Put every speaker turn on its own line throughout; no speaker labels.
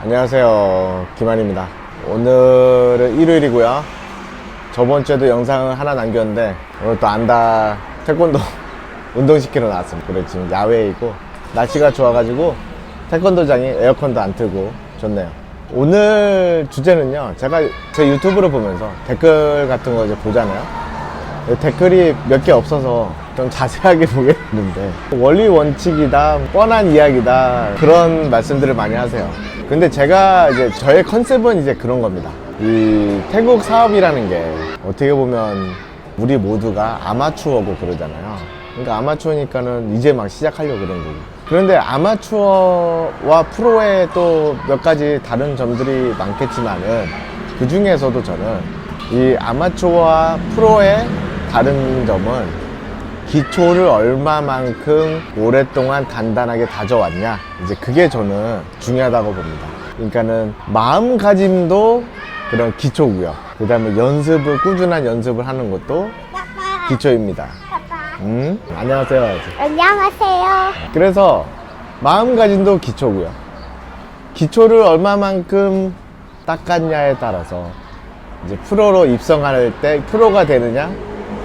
안녕하세요, 김한입니다. 오늘은 일요일이고요. 저번 주에도 영상을 하나 남겼는데 오늘 또 안다 태권도 운동시키러 나왔습니다. 그래 지금 야외에 있고 날씨가 좋아가지고 태권도장이 에어컨도 안 틀고 좋네요. 오늘 주제는요, 제가 제 유튜브를 보면서 댓글 같은 거 이제 보잖아요. 댓글이 몇 개 없어서 좀 자세하게 보게 됐는데, 원리 원칙이다, 뻔한 이야기다, 그런 말씀들을 많이 하세요. 근데 제가 이제 저의 컨셉은 이제 그런 겁니다. 이 태국 사업이라는 게 어떻게 보면 우리 모두가 아마추어고 그러잖아요. 그러니까 아마추어니까는 이제 막 시작하려고 그런 거고. 그런데 아마추어와 프로의 또 몇 가지 다른 점들이 많겠지만은 그 중에서도 저는 이 아마추어와 프로의 다른 점은 기초를 얼마만큼 오랫동안 단단하게 다져왔냐, 이제 그게 저는 중요하다고 봅니다. 그러니까는 마음가짐도 그런 기초고요. 그 다음에 꾸준한 연습을 하는 것도 기초입니다. 안녕하세요.
안녕하세요.
그래서 마음가짐도 기초고요. 기초를 얼마만큼 닦았냐에 따라서 이제 프로로 입성할 때 프로가 되느냐,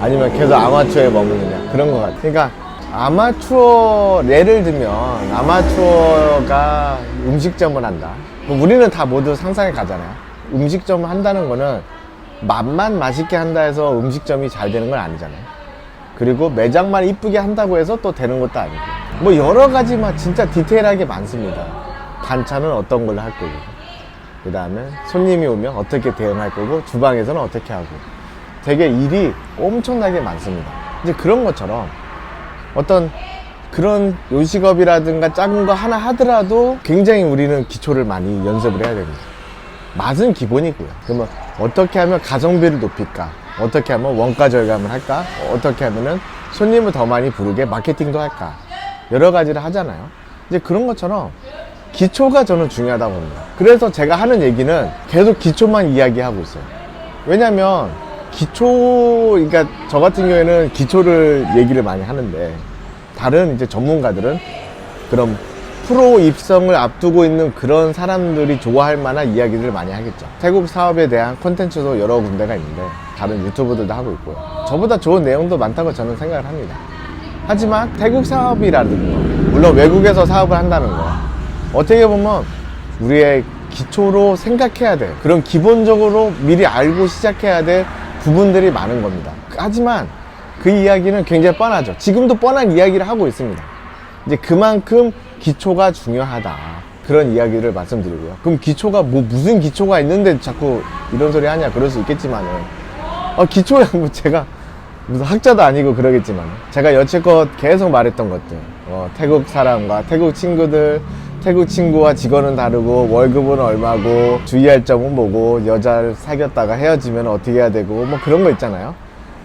아니면 계속 아마추어에 머무느냐, 그런 것 같아요. 그러니까 아마추어, 예를 들면 아마추어가 음식점을 한다. 우리는 다 모두 상상해 가잖아요. 음식점을 한다는 거는 맛만 맛있게 한다 해서 음식점이 잘 되는 건 아니잖아요. 그리고 매장만 이쁘게 한다고 해서 또 되는 것도 아니고, 뭐 여러 가지 막 진짜 디테일하게 많습니다. 반찬은 어떤 걸로 할 거고, 그 다음에 손님이 오면 어떻게 대응할 거고, 주방에서는 어떻게 하고, 되게 일이 엄청나게 많습니다. 이제 그런 것처럼 어떤 그런 요식업이라든가 작은 거 하나 하더라도 굉장히 우리는 기초를 많이 연습을 해야 됩니다. 맛은 기본이고요. 그러면 어떻게 하면 가성비를 높일까? 어떻게 하면 원가 절감을 할까? 어떻게 하면은 손님을 더 많이 부르게 마케팅도 할까? 여러 가지를 하잖아요. 이제 그런 것처럼 기초가 저는 중요하다고 봅니다. 그래서 제가 하는 얘기는 계속 기초만 이야기하고 있어요. 왜냐면 그러니까 저 같은 경우에는 기초를 얘기를 많이 하는데, 다른 이제 전문가들은 그런 프로 입성을 앞두고 있는 그런 사람들이 좋아할 만한 이야기들을 많이 하겠죠. 태국 사업에 대한 콘텐츠도 여러 군데가 있는데 다른 유튜버들도 하고 있고요. 저보다 좋은 내용도 많다고 저는 생각을 합니다. 하지만 태국 사업이라는 거, 물론 외국에서 사업을 한다는 거, 어떻게 보면 우리의 기초로 생각해야 돼. 그런 기본적으로 미리 알고 시작해야 될 부분들이 많은 겁니다. 하지만 그 이야기는 굉장히 뻔하죠. 지금도 뻔한 이야기를 하고 있습니다. 이제 그만큼 기초가 중요하다, 그런 이야기를 말씀드리고요. 그럼 기초가 무슨 기초가 있는데 자꾸 이런 소리 하냐, 그럴 수 있겠지만은, 기초야 뭐 제가 무슨 학자도 아니고 그러겠지만, 제가 여태껏 계속 말했던 것들, 태국 사람과 태국 친구들, 태국 친구와 직원은 다르고, 월급은 얼마고, 주의할 점은 뭐고, 여자를 사귀었다가 헤어지면 어떻게 해야 되고, 뭐 그런 거 있잖아요.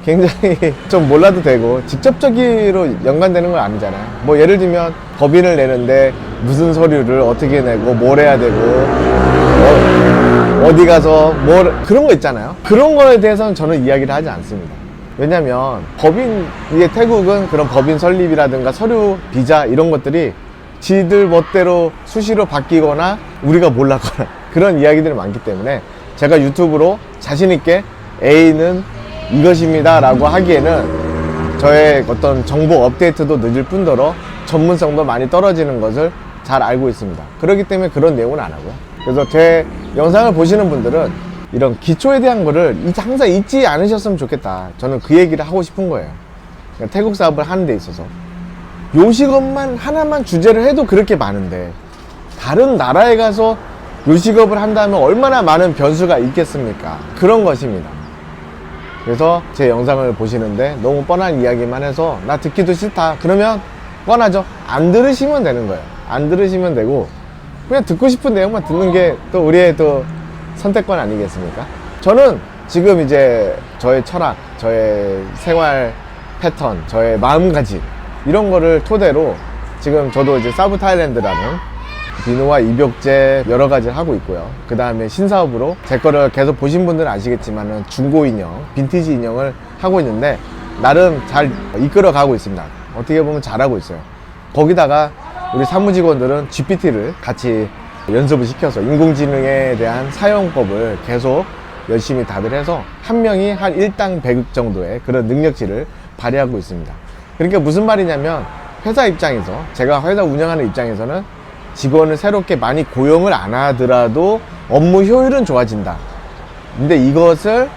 굉장히 좀 몰라도 되고 직접적으로 연관되는 건 아니잖아요. 뭐 예를 들면 법인을 내는데 무슨 서류를 어떻게 내고 뭘 해야 되고, 어디 가서 그런 거 있잖아요. 그런 거에 대해서는 저는 이야기를 하지 않습니다. 왜냐면 이게 태국은 그런 법인 설립이라든가 서류, 비자 이런 것들이 지들 멋대로 수시로 바뀌거나 우리가 몰랐거나 그런 이야기들이 많기 때문에, 제가 유튜브로 자신있게 A는 이것입니다 라고 하기에는 저의 어떤 정보 업데이트도 늦을 뿐더러 전문성도 많이 떨어지는 것을 잘 알고 있습니다. 그렇기 때문에 그런 내용은 안 하고요. 그래서 제 영상을 보시는 분들은 이런 기초에 대한 거를 항상 잊지 않으셨으면 좋겠다, 저는 그 얘기를 하고 싶은 거예요. 그러니까 태국 사업을 하는 데 있어서 요식업만 하나만 주제를 해도 그렇게 많은데, 다른 나라에 가서 요식업을 한다면 얼마나 많은 변수가 있겠습니까? 그런 것입니다. 그래서 제 영상을 보시는데 너무 뻔한 이야기만 해서 나 듣기도 싫다, 그러면 뻔하죠. 안 들으시면 되는 거예요. 안 들으시면 되고, 그냥 듣고 싶은 내용만 듣는 게 또 우리의 또 선택권 아니겠습니까? 저는 지금 이제 저의 철학, 저의 생활 패턴, 저의 마음가짐, 이런 거를 토대로 지금 저도 이제 사브 타일랜드라는 비누와 입욕제 여러 가지를 하고 있고요. 그 다음에 신사업으로 제 거를 계속 보신 분들은 아시겠지만은 중고 인형, 빈티지 인형을 하고 있는데 나름 잘 이끌어 가고 있습니다. 어떻게 보면 잘하고 있어요. 거기다가 우리 사무직원들은 GPT를 같이 연습을 시켜서 인공지능에 대한 사용법을 계속 열심히 다들 해서 한 명이 한 1당 100억 정도의 그런 능력치를 발휘하고 있습니다. 그러니까 무슨 말이냐면 회사 입장에서, 제가 회사 운영하는 입장에서는 직원을 새롭게 많이 고용을 안 하더라도 업무 효율은 좋아진다. 근데 이것을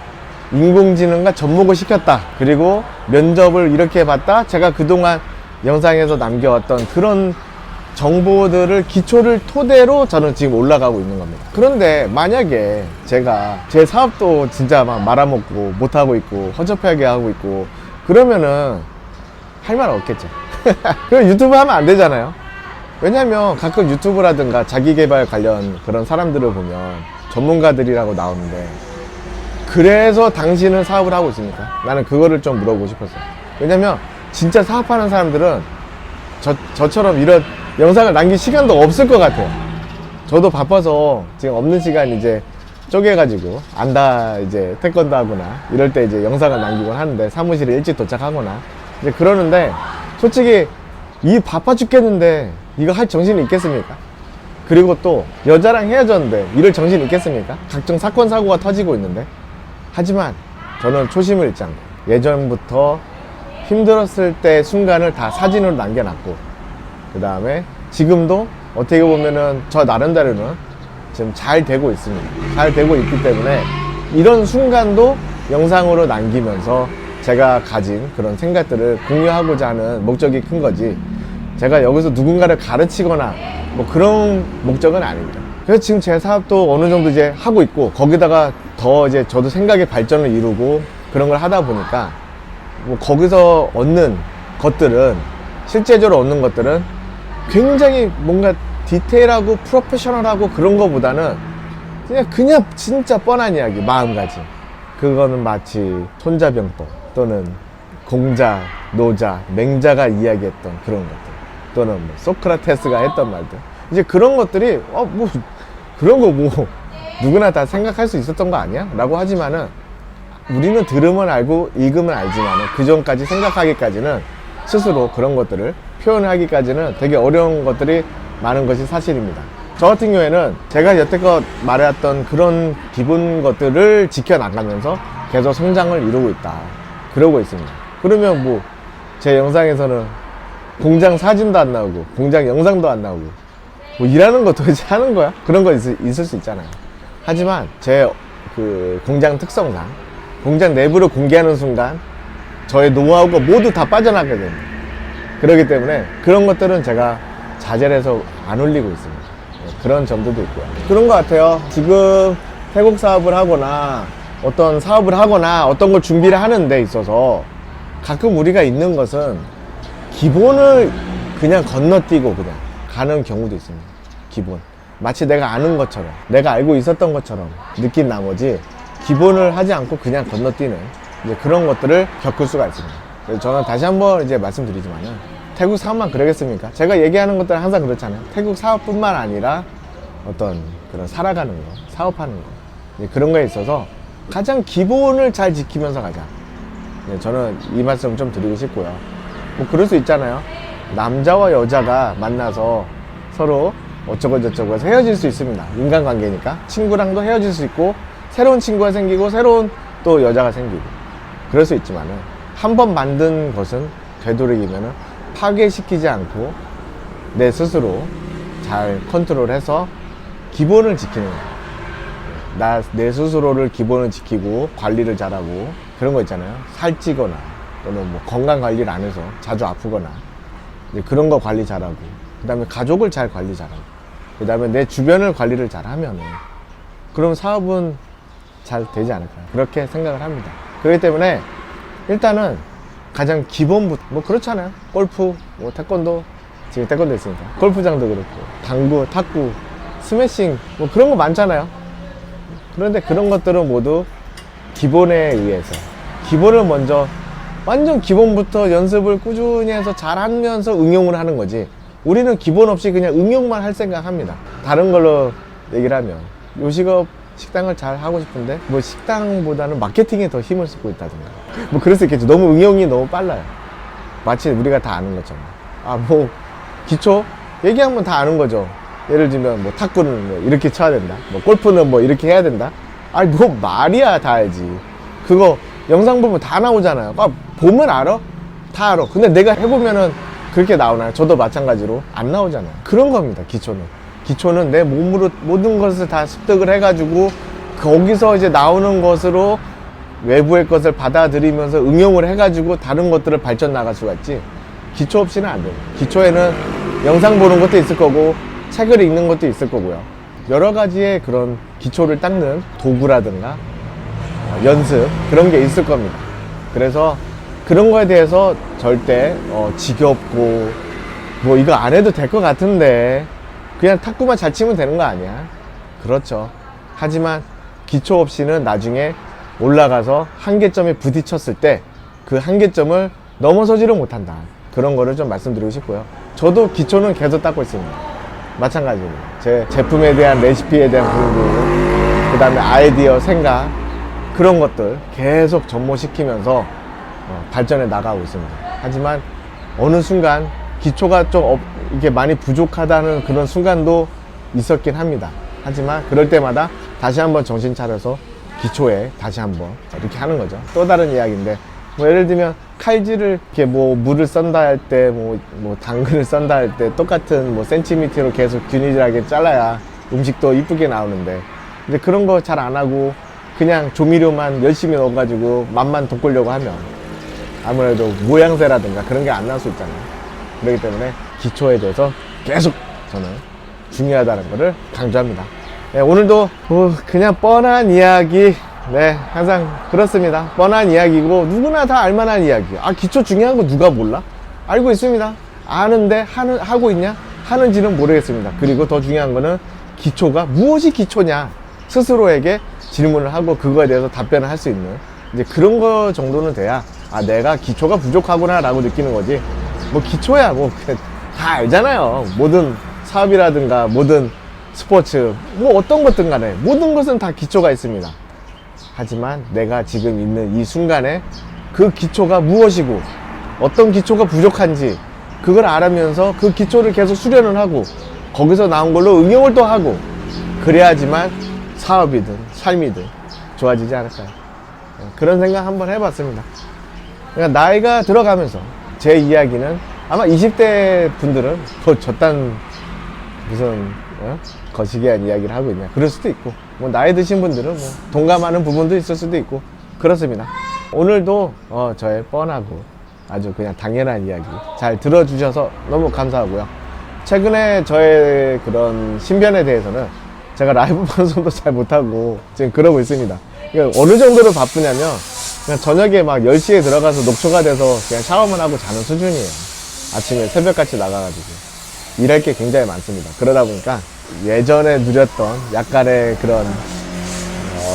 인공지능과 접목을 시켰다. 그리고 면접을 이렇게 봤다. 제가 그동안 영상에서 남겨왔던 그런 정보들을 기초를 토대로 저는 지금 올라가고 있는 겁니다. 그런데 만약에 제가 제 사업도 진짜 막 말아먹고 못하고 있고 허접하게 하고 있고 그러면은 할 말 없겠죠. 그럼 유튜브 하면 안 되잖아요. 왜냐면 가끔 유튜브라든가 자기개발 관련 그런 사람들을 보면 전문가들이라고 나오는데, 그래서 당신은 사업을 하고 있습니까? 나는 그거를 좀 물어보고 싶었어요. 왜냐면 진짜 사업하는 사람들은 저처럼 이런 영상을 남길 시간도 없을 것 같아요. 저도 바빠서 지금 없는 시간 이제 쪼개가지고 안다 이제 태권도 하거나 이럴 때 이제 영상을 남기곤 하는데, 사무실에 일찍 도착하거나 이제 그러는데, 솔직히 이 바빠 죽겠는데 이거 할 정신이 있겠습니까? 그리고 또 여자랑 헤어졌는데 이럴 정신이 있겠습니까? 각종 사건 사고가 터지고 있는데. 하지만 저는 초심을 잃지 않고 예전부터 힘들었을 때 순간을 다 사진으로 남겨놨고, 그 다음에 지금도 어떻게 보면은 저 나름대로는 지금 잘 되고 있습니다. 잘 되고 있기 때문에 이런 순간도 영상으로 남기면서 제가 가진 그런 생각들을 공유하고자 하는 목적이 큰 거지, 제가 여기서 누군가를 가르치거나 뭐 그런 목적은 아닙니다. 그래서 지금 제 사업도 어느 정도 이제 하고 있고, 거기다가 더 이제 저도 생각의 발전을 이루고 그런 걸 하다 보니까 뭐 거기서 얻는 것들은, 실제적으로 얻는 것들은 굉장히 뭔가 디테일하고 프로페셔널하고 그런 거보다는 그냥 진짜 뻔한 이야기, 마음가짐. 그거는 마치 손자병법 또는 공자, 노자, 맹자가 이야기했던 그런 것들, 또는 뭐 소크라테스가 했던 말들, 이제 그런 것들이 뭐 그런 거 뭐 누구나 다 생각할 수 있었던 거 아니야? 라고 하지만은, 우리는 들으면 알고 읽으면 알지만은 그 전까지 생각하기까지는, 스스로 그런 것들을 표현하기까지는 되게 어려운 것들이 많은 것이 사실입니다. 저 같은 경우에는 제가 여태껏 말해왔던 그런 기본 것들을 지켜나가면서 계속 성장을 이루고 있다, 그러고 있습니다. 그러면 뭐 제 영상에서는 공장 사진도 안 나오고 공장 영상도 안 나오고 뭐 일하는 거 도대체 하는 거야? 그런 거 있을 수 있잖아요. 하지만 제 그 공장 특성상 공장 내부를 공개하는 순간 저의 노하우가 모두 다 빠져나가게 됩니다. 그렇기 때문에 그런 것들은 제가 자제를 해서 안 올리고 있습니다. 그런 점들도 있고요. 그런 것 같아요. 지금 태국 사업을 하거나 어떤 사업을 하거나 어떤 걸 준비를 하는 데 있어서 가끔 우리가 있는 것은 기본을 그냥 건너뛰고 그냥 가는 경우도 있습니다. 기본. 마치 내가 아는 것처럼, 내가 알고 있었던 것처럼 느낀 나머지 기본을 하지 않고 그냥 건너뛰는 이제 그런 것들을 겪을 수가 있습니다. 그래서 저는 다시 한번 이제 말씀드리지만은, 태국 사업만 그러겠습니까? 제가 얘기하는 것들은 항상 그렇잖아요. 태국 사업뿐만 아니라 어떤 그런 살아가는 거, 사업하는 거, 그런 거에 있어서 가장 기본을 잘 지키면서 가자. 저는 이 말씀 좀 드리고 싶고요. 뭐 그럴 수 있잖아요. 남자와 여자가 만나서 서로 어쩌고 저쩌고 해서 헤어질 수 있습니다. 인간관계니까. 친구랑도 헤어질 수 있고, 새로운 친구가 생기고, 새로운 또 여자가 생기고, 그럴 수 있지만은, 한 번 만든 것은 되도록이면은 파괴시키지 않고 내 스스로 잘 컨트롤해서 기본을 지키는 거예요. 내 스스로를 기본을 지키고 관리를 잘하고, 그런 거 있잖아요. 살찌거나 또는 뭐 건강 관리를 안 해서 자주 아프거나, 이제 그런 거 관리 잘하고, 그 다음에 가족을 잘 관리 잘하고, 그 다음에 내 주변을 관리를 잘하면 그럼 사업은 잘 되지 않을까요? 그렇게 생각을 합니다. 그렇기 때문에 일단은 가장 기본부터, 뭐 그렇잖아요. 골프, 뭐 태권도, 지금 태권도 있으니까 골프장도 그렇고, 당구, 탁구, 스매싱, 뭐 그런 거 많잖아요. 그런데 그런 것들은 모두 기본에 의해서, 기본을 먼저 완전 기본부터 연습을 꾸준히 해서 잘하면서 응용을 하는 거지, 우리는 기본 없이 그냥 응용만 할 생각합니다. 다른 걸로 얘기를 하면 요식업 식당을 잘 하고 싶은데 뭐 식당보다는 마케팅에 더 힘을 쓰고 있다든가, 뭐 그럴 수 있겠죠. 너무 응용이 너무 빨라요. 마치 우리가 다 아는 것처럼. 뭐 기초 얘기하면 다 아는 거죠. 예를 들면 뭐 탁구는 뭐 이렇게 쳐야 된다, 뭐 골프는 뭐 이렇게 해야 된다. 아니 뭐 말이야, 다 알지. 그거 영상 보면 다 나오잖아요. 아, 보면 알아? 다 알아. 근데 내가 해보면은 그렇게 나오나요? 저도 마찬가지로 안 나오잖아요. 그런 겁니다. 기초는 내 몸으로 모든 것을 다 습득을 해가지고 거기서 이제 나오는 것으로 외부의 것을 받아들이면서 응용을 해가지고 다른 것들을 발전 나갈 수가 있지, 기초 없이는 안 돼요. 기초에는 영상 보는 것도 있을 거고 책을 읽는 것도 있을 거고요. 여러 가지의 그런 기초를 닦는 도구라든가 연습, 그런 게 있을 겁니다. 그래서 그런 거에 대해서 절대 지겹고 뭐 이거 안 해도 될 것 같은데 그냥 탁구만 잘 치면 되는 거 아니야? 그렇죠. 하지만 기초 없이는 나중에 올라가서 한계점에 부딪혔을 때 그 한계점을 넘어서지를 못한다. 그런 거를 좀 말씀드리고 싶고요. 저도 기초는 계속 닦고 있습니다. 마찬가지로 제 제품에 대한 레시피에 대한 공부, 그 다음에 아이디어, 생각, 그런 것들 계속 접목시키면서 발전해 나가고 있습니다. 하지만 어느 순간 기초가 좀 이게 많이 부족하다는 그런 순간도 있었긴 합니다. 하지만 그럴 때마다 다시 한번 정신 차려서 기초에 다시 한번 이렇게 하는 거죠. 또 다른 이야기인데, 뭐 예를 들면 칼질을 이렇게 뭐 물을 썬다 할 때, 뭐 당근을 썬다 할 때 똑같은 뭐 센티미터로 계속 균일하게 잘라야 음식도 이쁘게 나오는데, 이제 그런 거 잘 안 하고 그냥 조미료만 열심히 넣어가지고 맛만 돋구려고 하면 아무래도 모양새라든가 그런 게 안 나올 수 있잖아요. 그렇기 때문에 기초에 대해서 계속 저는 중요하다는 것을 강조합니다. 네, 오늘도 그냥 뻔한 이야기, 네, 항상 그렇습니다. 뻔한 이야기고 누구나 다 알만한 이야기. 아, 기초 중요한 거 누가 몰라? 알고 있습니다. 아는데 하고 있냐? 하는지는 모르겠습니다. 그리고 더 중요한 거는 기초가 무엇이 기초냐? 스스로에게 질문을 하고 그거에 대해서 답변을 할 수 있는 이제 그런 거 정도는 돼야, 아, 내가 기초가 부족하구나 라고 느끼는 거지. 뭐 기초야 뭐 다 알잖아요. 모든 사업이라든가 모든 스포츠, 뭐 어떤 것든 간에 모든 것은 다 기초가 있습니다. 하지만 내가 지금 있는 이 순간에 그 기초가 무엇이고 어떤 기초가 부족한지 그걸 알으면서 그 기초를 계속 수련을 하고 거기서 나온 걸로 응용을 또 하고, 그래야지만 사업이든 삶이든 좋아지지 않을까요? 그런 생각 한번 해봤습니다. 그러니까 나이가 들어가면서 제 이야기는 아마 20대 분들은 뭐 저딴 무슨 거시기한 이야기를 하고 있냐 그럴 수도 있고, 뭐 나이 드신 분들은 뭐 동감하는 부분도 있을 수도 있고 그렇습니다. 오늘도 저의 뻔하고 아주 그냥 당연한 이야기 잘 들어주셔서 너무 감사하고요. 최근에 저의 그런 신변에 대해서는 제가 라이브 방송도 잘 못하고 지금 그러고 있습니다. 그러니까 어느 정도로 바쁘냐면 그냥 저녁에 막 10시에 들어가서 녹초가 돼서 그냥 샤워만 하고 자는 수준이에요. 아침에 새벽같이 나가가지고 일할 게 굉장히 많습니다. 그러다 보니까 예전에 누렸던 약간의 그런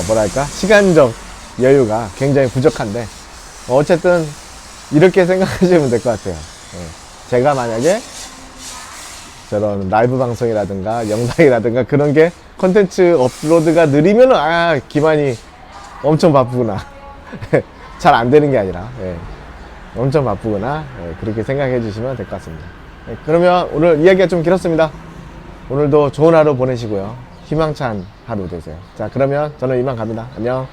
뭐랄까 시간적 여유가 굉장히 부족한데, 어쨌든 이렇게 생각하시면 될 것 같아요. 제가 만약에 저런 라이브 방송이라든가 영상이라든가 그런 게 콘텐츠 업로드가 느리면 기만이 엄청 바쁘구나 잘 안 되는 게 아니라 엄청 바쁘구나, 그렇게 생각해 주시면 될 것 같습니다. 그러면 오늘 이야기가 좀 길었습니다. 오늘도 좋은 하루 보내시고요. 희망찬 하루 되세요. 자, 그러면 저는 이만 갑니다. 안녕.